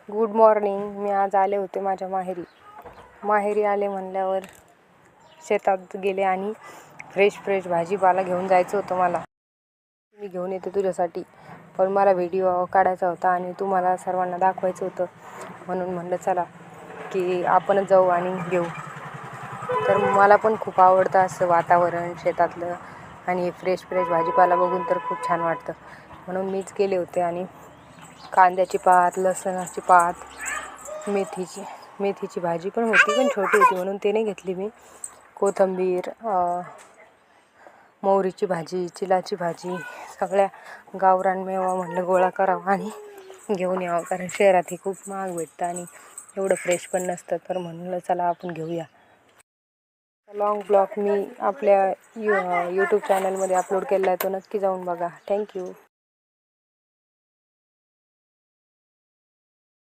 Good morning. मी आज आले होते माझ्या माहेरी आले म्हणल्यावर शेतात गेले आणि फ्रेश भाजीपाला घेऊन जायचं होतं मला. मी घेऊन येते तुझ्यासाठी, पण मला व्हिडिओ काढायचा होता आणि तुम्हाला सर्वांना दाखवायचं होतं, म्हणून म्हणलं चला की आपणच जाऊ आणि घेऊ. तर मला पण खूप आवडतं असं वातावरण शेतातलं आणि फ्रेश भाजीपाला बघून तर खूप छान वाटतं. म्हणून मीच गेले होते आणि कांद्याची पात, लसणाची पात, मेथीची भाजी पण होती, पण छोटी होती म्हणून ते नाही घेतली मी. कोथिंबीर, मोहरीची भाजी, चिलाची भाजी, सगळ्या गावरान मेवा म्हणलं गोळा करावा आणि घेऊन यावं, कारण शहरात ही खूप महाग भेटतं आणि एवढं फ्रेश पण नसतं. तर म्हणलं चला आपण घेऊया. लॉंग ब्लॉग मी आपल्या यूट्यूब चॅनलमध्ये अपलोड केला आहे, तो नक्की जाऊन बघा. थँक्यू.